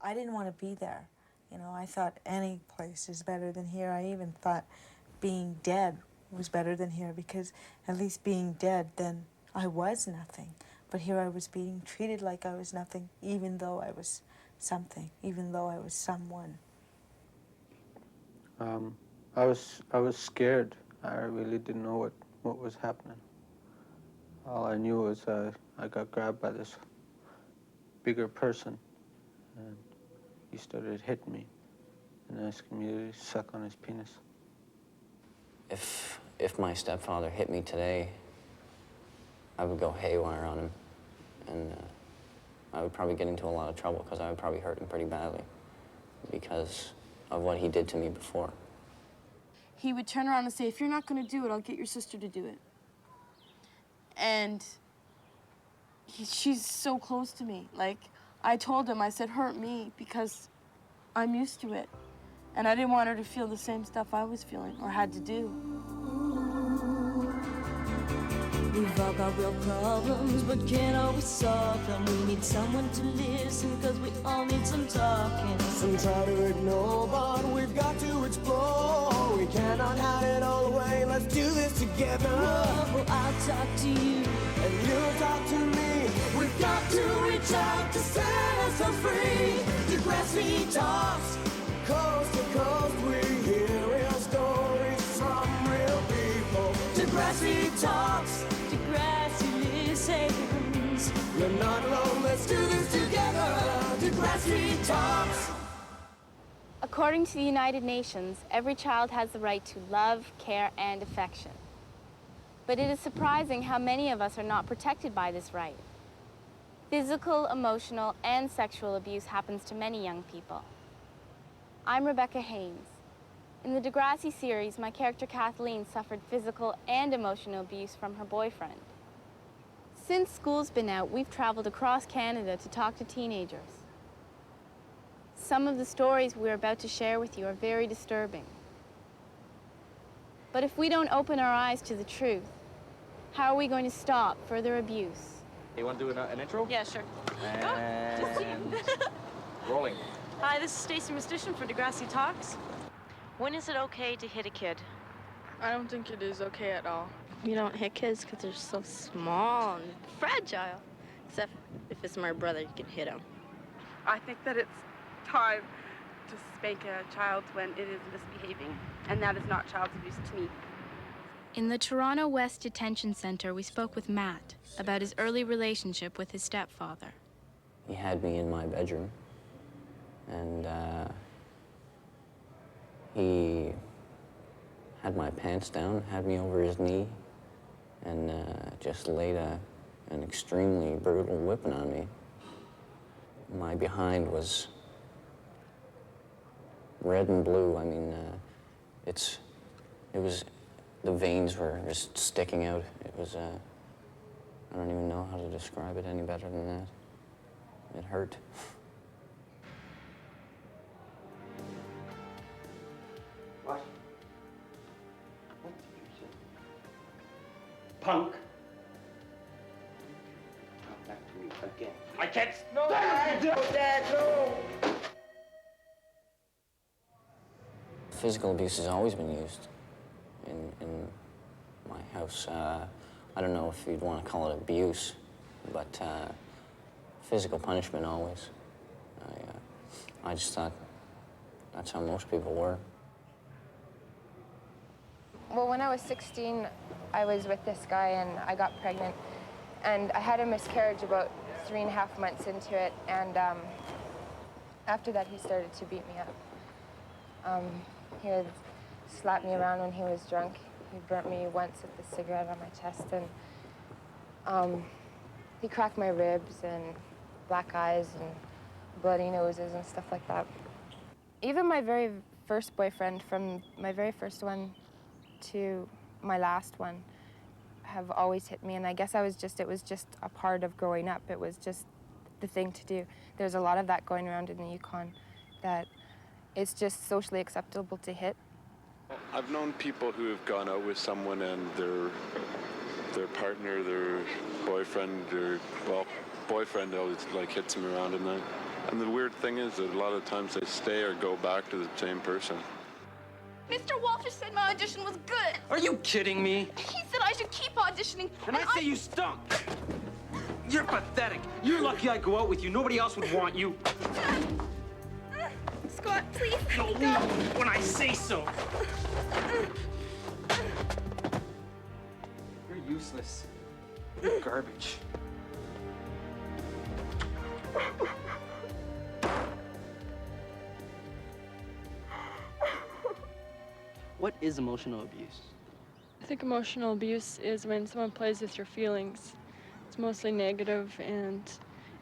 I didn't want to be there. You know, I thought any place is better than here. I even thought being dead was better than here, because at least being dead, then I was nothing. But here I was being treated like I was nothing, even though I was something, even though I was someone. I was scared. I really didn't know what was happening. All I knew was I got grabbed by this bigger person, and he started hitting me and asking me to suck on his penis. If my stepfather hit me today, I would go haywire on him, and I would probably get into a lot of trouble, because I would probably hurt him pretty badly because of what he did to me before. He would turn around and say, if you're not going to do it, I'll get your sister to do it. And she's so close to me. Like, I told him, I said, hurt me, because I'm used to it. And I didn't want her to feel the same stuff I was feeling or had to do. We've all got real problems, but can't always solve them. We need someone to listen, cause we all need some talking. Some try to ignore, but we've got to explore. We cannot hide it all away, let's do this together. Well, I'll talk to you, and you'll talk to me. We've got to reach out to set ourselves free. Degrassi talks, coast to coast, we hear real stories from real people. Degrassi talks, Degrassi listens. you're not alone, let's do this together. Degrassi talks. According to the United Nations, every child has the right to love, care, and affection. But it is surprising how many of us are not protected by this right. Physical, emotional, and sexual abuse happens to many young people. I'm Rebecca Haynes. In the Degrassi series, my character Kathleen suffered physical and emotional abuse from her boyfriend. Since school's been out, we've traveled across Canada to talk to teenagers. Some of the stories we're about to share with you are very disturbing. But if we don't open our eyes to the truth, how are we going to stop further abuse? You want to do an intro? Yeah, sure. And rolling. Hi, this is Stacey Mustician for Degrassi Talks. When is it okay to hit a kid? I don't think it is okay at all. You don't hit kids because they're so small and fragile. Except if it's my brother, you can hit him. I think that it's time to spank a child when it is misbehaving, and that is not child's abuse to me. In the Toronto West Detention Centre, we spoke with Matt about his early relationship with his stepfather. He had me in my bedroom, and he had my pants down, had me over his knee, and just laid an extremely brutal whipping on me. My behind was red and blue. I mean, the veins were just sticking out. It was, I don't even know how to describe it any better than that. It hurt. What? What did you say? Punk. Come back to me again. I can't. No, Dad! No, Dad, no! Physical abuse has always been used in my house. I don't know if you'd want to call it abuse, but physical punishment always. I just thought that's how most people were. Well, when I was 16, I was with this guy and I got pregnant. And I had a miscarriage about 3.5 months into it. And after that, he started to beat me up. He would slap me around when he was drunk. He burnt me once with a cigarette on my chest. And he cracked my ribs and black eyes and bloody noses and stuff like that. Even my very first boyfriend, from my very first one to my last one, have always hit me. And I guess it was just a part of growing up. It was just the thing to do. There's a lot of that going around in the Yukon, that it's just socially acceptable to hit. I've known people who have gone out with someone and their partner, their boyfriend, boyfriend always like hits them around and that. And the weird thing is that a lot of times they stay or go back to the same person. Mr. Walters said my audition was good. Are you kidding me? He said I should keep auditioning. And I say you stunk. You're pathetic. You're lucky I go out with you. Nobody else would want you. Scott, please No, let me go. when I say so. You're useless. You're garbage. What is emotional abuse? I think emotional abuse is when someone plays with your feelings. It's mostly negative and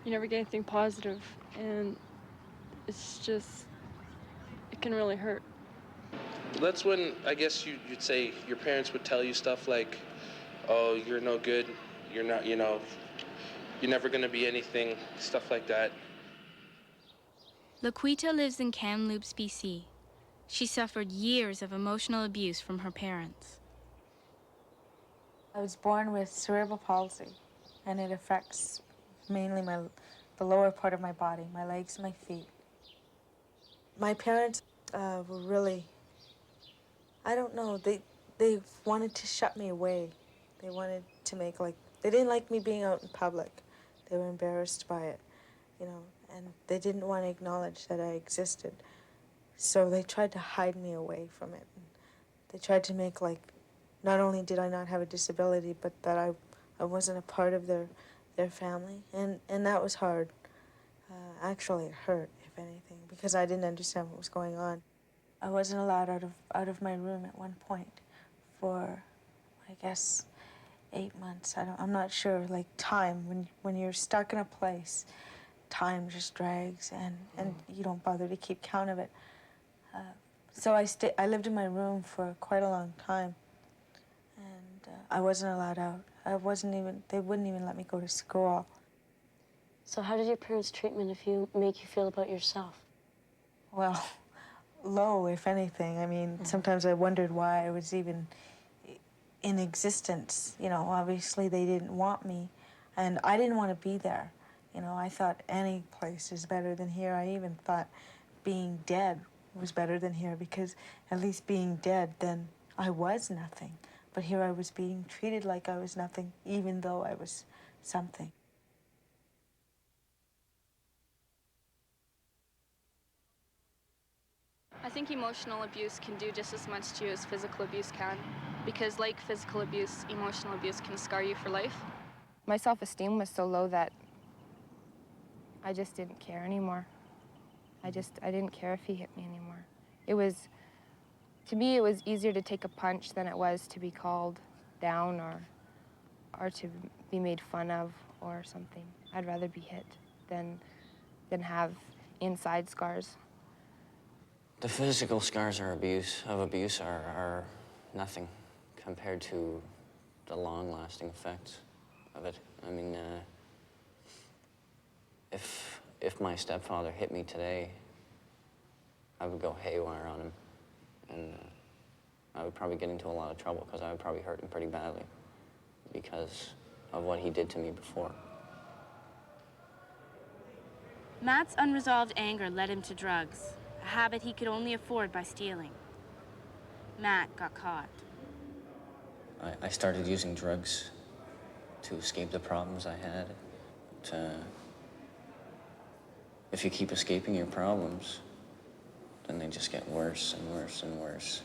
you never get anything positive, and it's just, it can really hurt. That's when, I guess you'd say your parents would tell you stuff like, oh, you're no good, you're not, you know, you're never gonna be anything, stuff like that. Laquita lives in Kamloops, BC. She suffered years of emotional abuse from her parents. I was born with cerebral palsy, and it affects mainly the lower part of my body, my legs and my feet. My parents were really, I don't know, they wanted to shut me away. They wanted to make they didn't like me being out in public. They were embarrassed by it, you know, and they didn't want to acknowledge that I existed. So they tried to hide me away from it. They tried to make not only did I not have a disability, but that I wasn't a part of their family, and that was hard. Actually, it hurt, if anything, because I didn't understand what was going on. I wasn't allowed out of my room at one point for, I guess, 8 months. I'm not sure. Time, when you're stuck in a place, time just drags, and you don't bother to keep count of it. So I lived in my room for quite a long time, and I wasn't allowed out. They wouldn't even let me go to school. So how did your parents' treatment make you feel about yourself? Well, low, if anything. I mean, sometimes I wondered why I was even in existence. You know, obviously they didn't want me, and I didn't want to be there. You know, I thought any place is better than here. I even thought being dead was better than here, because at least being dead, then I was nothing. But here I was being treated like I was nothing, even though I was something. I think emotional abuse can do just as much to you as physical abuse can, because like physical abuse, emotional abuse can scar you for life. My self-esteem was so low that I just didn't care anymore. I didn't care if he hit me anymore. To me, it was easier to take a punch than it was to be called down or to be made fun of or something. I'd rather be hit than have inside scars. The physical scars of abuse are nothing compared to the long-lasting effects of it. I mean, if my stepfather hit me today, I would go haywire on him, and I would probably get into a lot of trouble because I would probably hurt him pretty badly because of what he did to me before. Matt's unresolved anger led him to drugs, a habit he could only afford by stealing. Matt got caught. I started using drugs to escape the problems I had. If you keep escaping your problems, then they just get worse and worse and worse.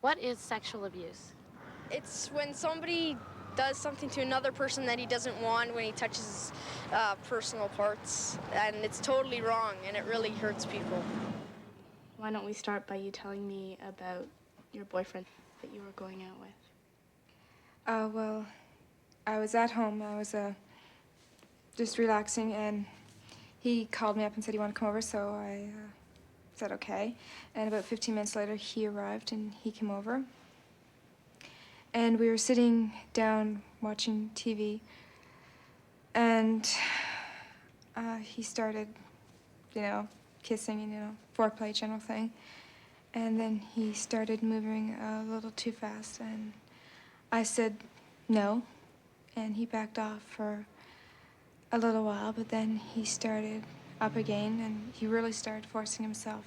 What is sexual abuse? It's when somebody does something to another person that he doesn't want, when he touches personal parts, and it's totally wrong, and it really hurts people. Why don't we start by you telling me about your boyfriend that you were going out with? Well, I was at home. I was just relaxing, and he called me up and said he wanted to come over, so I said okay. And about 15 minutes later, he arrived, and he came over. And we were sitting down watching TV, and he started, kissing and, foreplay, general thing. And then he started moving a little too fast, and I said, no, and he backed off for a little while, but then he started up again, and he really started forcing himself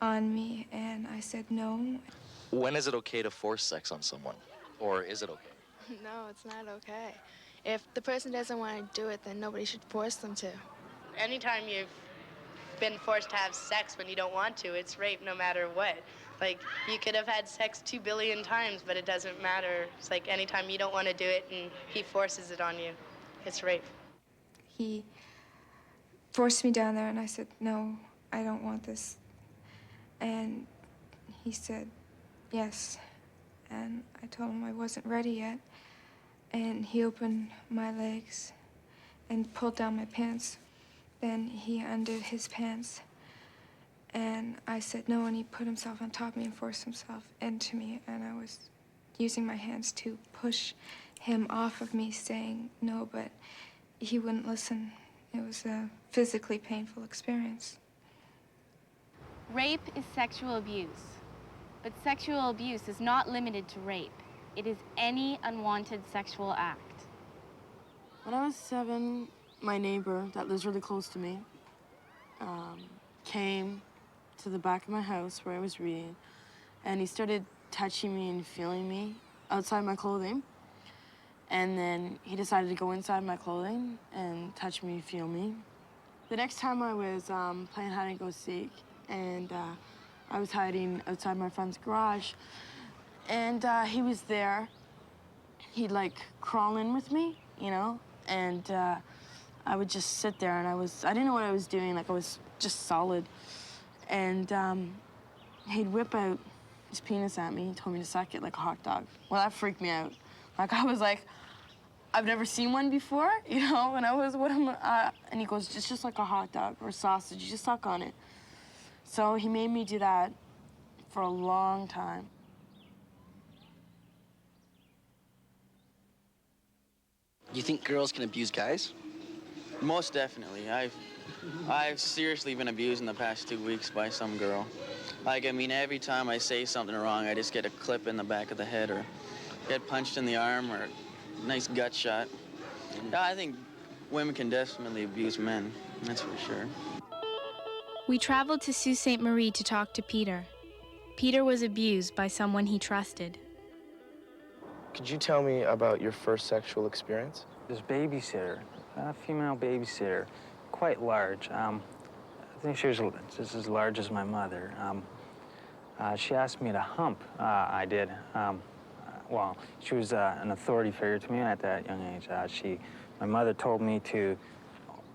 on me, and I said no. When is it okay to force sex on someone? Or is it okay? No, it's not okay. If the person doesn't want to do it, then nobody should force them to. Anytime you've been forced to have sex when you don't want to, it's rape no matter what. Like, you could have had sex 2 billion times, but it doesn't matter. It's like anytime you don't want to do it and he forces it on you, it's rape. He forced me down there, and I said, no, I don't want this. And he said, yes. And I told him I wasn't ready yet. And he opened my legs and pulled down my pants. Then he undid his pants. And I said no, and he put himself on top of me and forced himself into me. And I was using my hands to push him off of me, saying no, but he wouldn't listen. It was a physically painful experience. Rape is sexual abuse, but sexual abuse is not limited to rape. It is any unwanted sexual act. When I was 7, my neighbor that lives really close to me came to the back of my house where I was reading, and he started touching me and feeling me outside my clothing. And then he decided to go inside my clothing and touch me, feel me. The next time I was playing hide and go seek, and I was hiding outside my friend's garage, and he was there. He'd like crawl in with me, you know, and I would just sit there, and I didn't know what I was doing, like I was just solid. And he'd whip out his penis at me. He told me to suck it like a hot dog. Well, that freaked me out. Like, I was like, I've never seen one before, you know, and I was, and he goes, it's just like a hot dog or sausage, you just suck on it. So he made me do that for a long time. You think girls can abuse guys? Most definitely. I've seriously been abused in the past 2 weeks by some girl. Like, I mean, every time I say something wrong, I just get a clip in the back of the head or get punched in the arm or a nice gut shot. Yeah, I think women can definitely abuse men, that's for sure. We traveled to Sault Ste. Marie to talk to Peter. Peter was abused by someone he trusted. Could you tell me about your first sexual experience? This babysitter, a female babysitter, quite large. I think she was just as large as my mother. She asked me to hump. I did. Well, she was an authority figure to me at that young age. My mother told me to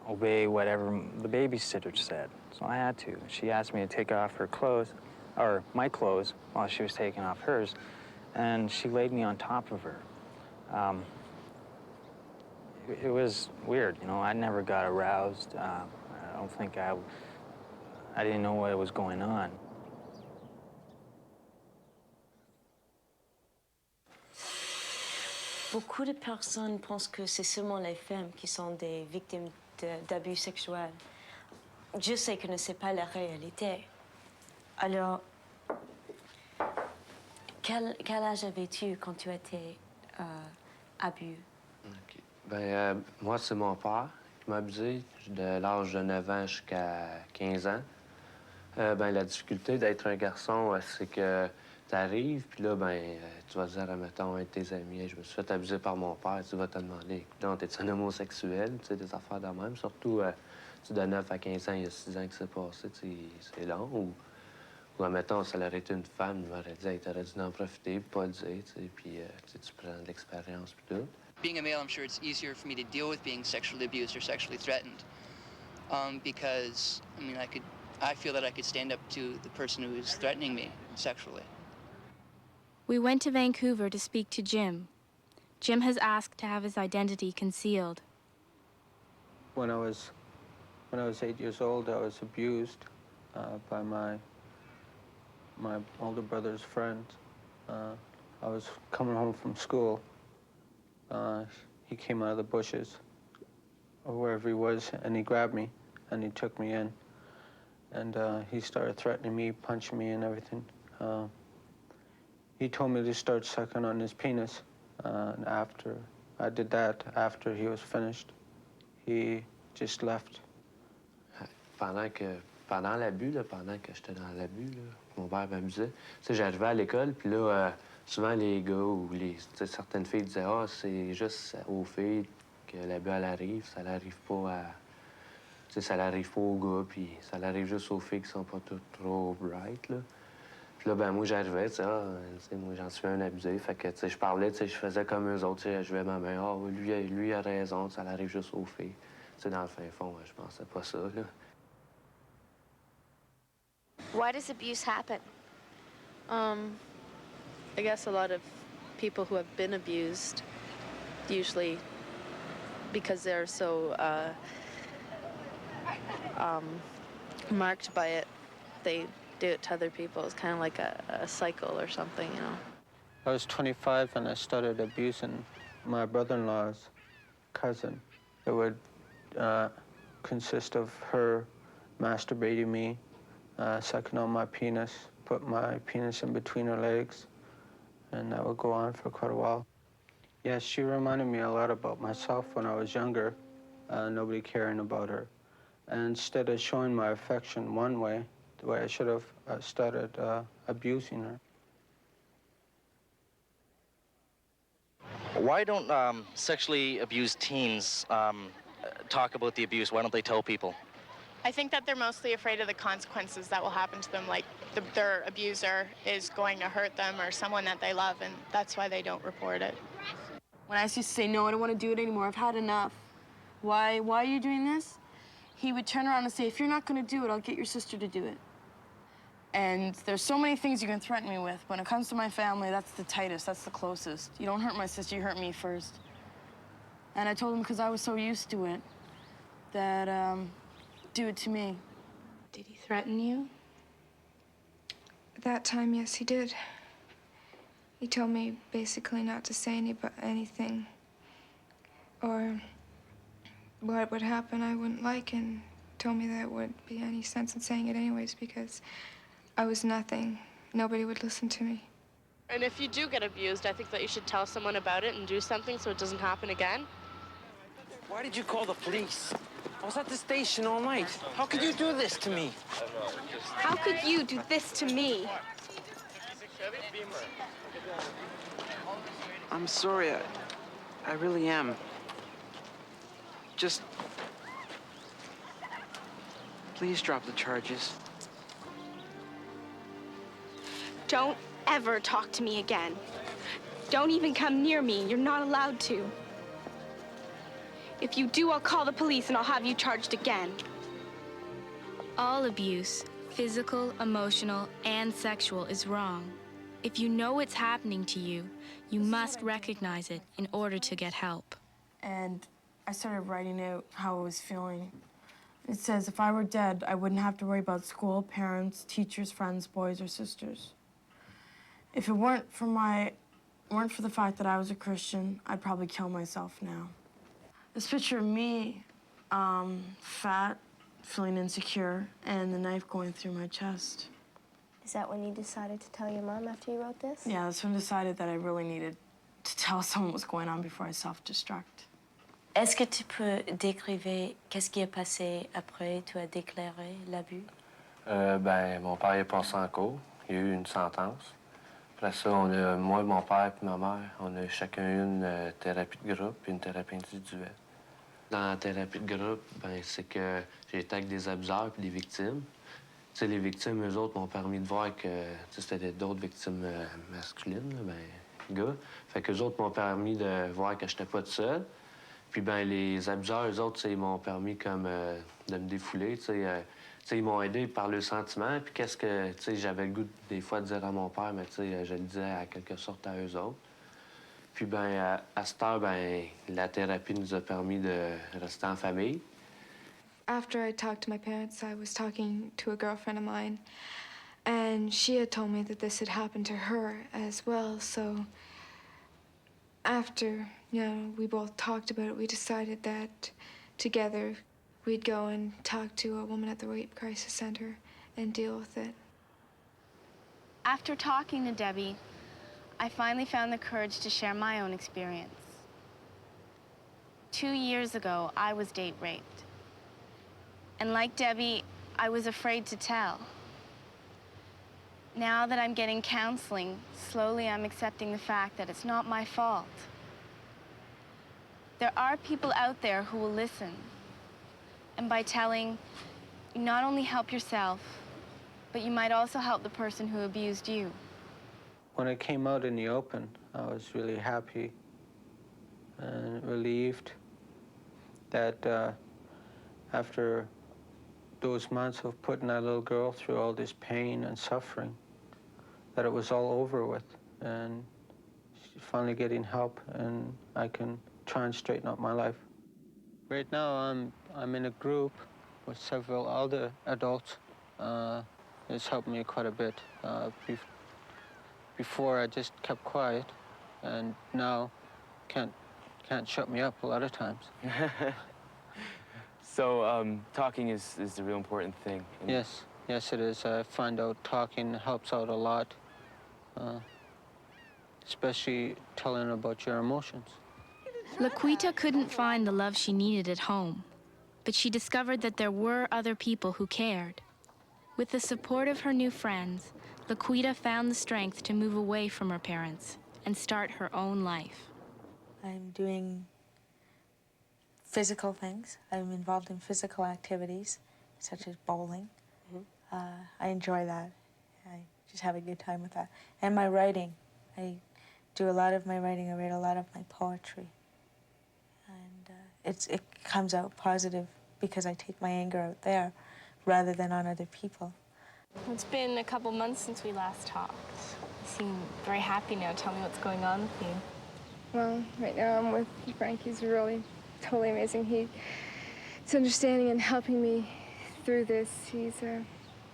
obey whatever the babysitter said, so I had to. She asked me to take off her clothes, or my clothes, while she was taking off hers, and she laid me on top of her. It was weird, you know. I never got aroused. I don't think I didn't know what was going on. Beaucoup de personnes pensent que c'est seulement les femmes qui sont des victimes d'abus sexuels. Je sais que ce n'est pas la réalité. Alors, quel âge avais-tu quand tu étais abus? Okay. Ben, moi, c'est mon père qui m'a abusé de l'âge de 9 ans jusqu'à 15 ans. Ben, la difficulté d'être un garçon, c'est que t'arrives, puis là, ben, tu vas dire, admettons, un de tes amis, hey, je me suis fait abuser par mon père, tu vas te demander, écoute, t'es un homosexuel, tu sais, des affaires de même. Surtout, de 9 à 15 ans, il y a 6 ans que c'est passé, c'est long. Ou, admettons, ça aurait été une femme, il m'aurait dit, hey, t'aurais dû en profiter, puis pas le dire, tu sais, puis tu prends de l'expérience, puis tout. Being a male, I'm sure it's easier for me to deal with being sexually abused or sexually threatened, because, I mean, I feel that I could stand up to the person who is threatening me sexually. We went to Vancouver to speak to Jim. Jim has asked to have his identity concealed. When I was 8 years old, I was abused by my older brother's friend. I was coming home from school. He came out of the bushes, or wherever he was, and he grabbed me, and he took me in. And he started threatening me, punching me and everything. He told me to start sucking on his penis. And after I did that, after he was finished, he just left. Pendant l'abus, pendant que j'étais dans l'abus, mon père m'abusait. Tu sais, j'arrivais à l'école, puis là, souvent les gars ou certaines filles disaient « Ah, c'est juste aux filles que l'abus, elle arrive, ça n'arrive pas à... » Tu sais, ça n'arrive pas aux gars, puis ça l'arrive juste aux filles qui sont pas trop bright, là. Puis là, ben moi, j'arrivais, tu sais, moi, j'en suis un abusé. Fait que, tu sais, je parlais, tu sais, je faisais comme eux autres, tu sais, je vais ma main. « Ah, lui a raison, ça l'arrive juste aux filles. » Tu sais, dans le fin fond, je pensais pas ça, là. Why does abuse happen? I guess a lot of people who have been abused, usually because they're so marked by it, they do it to other people. It's kind of like a cycle or something, you know. I was 25 and I started abusing my brother-in-law's cousin. It would consist of her masturbating me, sucking on my penis, put my penis in between her legs, and that would go on for quite a while. Yeah, she reminded me a lot about myself when I was younger, nobody caring about her. And instead of showing my affection one way, the way I should have, I started abusing her. Why don't sexually abused teens talk about the abuse? Why don't they tell people? I think that they're mostly afraid of the consequences that will happen to them, like their abuser is going to hurt them or someone that they love, and that's why they don't report it. When I used to say, no, I don't want to do it anymore, I've had enough. Why are you doing this? He would turn around and say, if you're not going to do it, I'll get your sister to do it. And there's so many things you can threaten me with. When it comes to my family, that's the tightest, that's the closest. You don't hurt my sister, you hurt me first. And I told him, because I was so used to it, that do it to me. Did he threaten you? That time, yes, he did. He told me basically not to say anything or what would happen I wouldn't like, and told me there wouldn't be any sense in saying it anyways because I was nothing. Nobody would listen to me. And if you do get abused, I think that you should tell someone about it and do something so it doesn't happen again. Why did you call the police? I was at the station all night. How could you do this to me? How could you do this to me? I'm sorry. I really am. Just... please drop the charges. Don't ever talk to me again. Don't even come near me. You're not allowed to. If you do, I'll call the police and I'll have you charged again. All abuse, physical, emotional, and sexual, is wrong. If you know it's happening to you, you must recognize it in order to get help. And I started writing out how I was feeling. It says if I were dead, I wouldn't have to worry about school, parents, teachers, friends, boys, or sisters. If it weren't for the fact that I was a Christian, I'd probably kill myself now. This picture of me, fat, feeling insecure, and the knife going through my chest. Is that when you decided to tell your mom after you wrote this? Yeah, that's when I decided that I really needed to tell someone what was going on before I self-destruct. Est-ce que tu peux décrire qu'est-ce qui est passé après tu as déclaré l'abus? Ben, mon père est passé en cours. Il y a eu une sentence. Après ça, moi, mon père et ma mère, on a chacun eu une thérapie de groupe et une thérapie individuelle. Dans la thérapie de groupe, ben, c'est que j'ai été avec des abuseurs et des victimes. Tu sais, les victimes, eux autres, m'ont permis de voir que c'était d'autres victimes masculines, là, ben, gars. Fait qu'eux autres m'ont permis de voir que j'étais pas tout seul. Puis, ben, les abuseurs, eux autres, ils m'ont permis comme de me défouler, tu sais, ils m'ont aidé par le sentiment. Puis qu'est-ce que, tu sais, j'avais le goût des fois de dire à mon père, mais tu sais, je le disais à quelque sorte à eux autres. Puis, ben, à cette heure, ben, la thérapie nous a permis de rester en famille. After I talked to my parents, I was talking to a girlfriend of mine, and she had told me that this had happened to her as well. So after, we both talked about it, we decided that together we'd go and talk to a woman at the Rape Crisis Center and deal with it. After talking to Debbie, I finally found the courage to share my own experience. 2 years ago, I was date raped. And like Debbie, I was afraid to tell. Now that I'm getting counseling, slowly I'm accepting the fact that it's not my fault. There are people out there who will listen. And by telling, you not only help yourself, but you might also help the person who abused you. When I came out in the open, I was really happy and relieved that after those months of putting that little girl through all this pain and suffering, that it was all over with, and she's finally getting help, and I can try and straighten out my life. Right now, I'm in a group with several other adults. It's helped me quite a bit. Before, I just kept quiet, and now can't shut me up a lot of times. So talking is the real important thing. Yes, yes it is. I find out talking helps out a lot, especially telling about your emotions. Laquita couldn't find the love she needed at home, but she discovered that there were other people who cared. With the support of her new friends, Laquita found the strength to move away from her parents and start her own life. I'm doing physical things. I'm involved in physical activities, such as bowling. I enjoy that. I just have a good time with that. And my writing. I do a lot of my writing. I write a lot of my poetry. And it comes out positive because I take my anger out there rather than on other people. It's been a couple months since we last talked. You seem very happy now. Tell me what's going on with you. Well, right now I'm with Frank. He's really totally amazing. He's understanding and helping me through this. He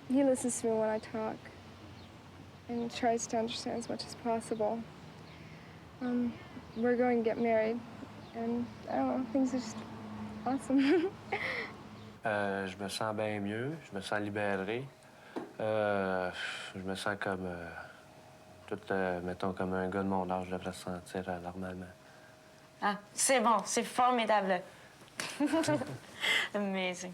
listens to me when I talk and tries to understand as much as possible. We're going to get married, and I don't know, things are just awesome. Je me sens bien mieux, je me sens libéré. Je me sens comme, mettons, comme un gars de mon âge devrait se sentir normalement. Ah, c'est bon, c'est formidable. Amazing.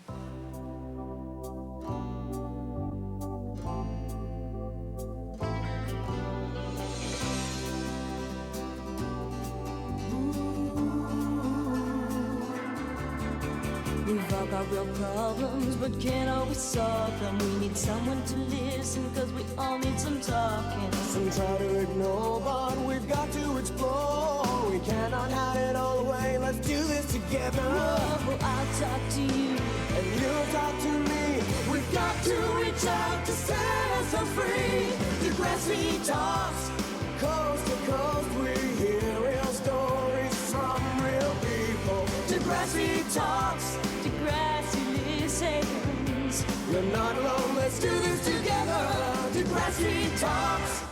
We've all got real problems, but can't always solve them. We need someone to listen, cause we all need some talking. Some try to ignore, but we've got to explore. We cannot hide it all away, let's do this together. Whoa, I'll talk to you, and you'll talk to me. We've got to reach out to set ourselves free. Degrassi talks, coast to coast, we hear real stories from real people. Degrassi talks, Degrassi listens. You're not alone, let's do this together. Degrassi talks.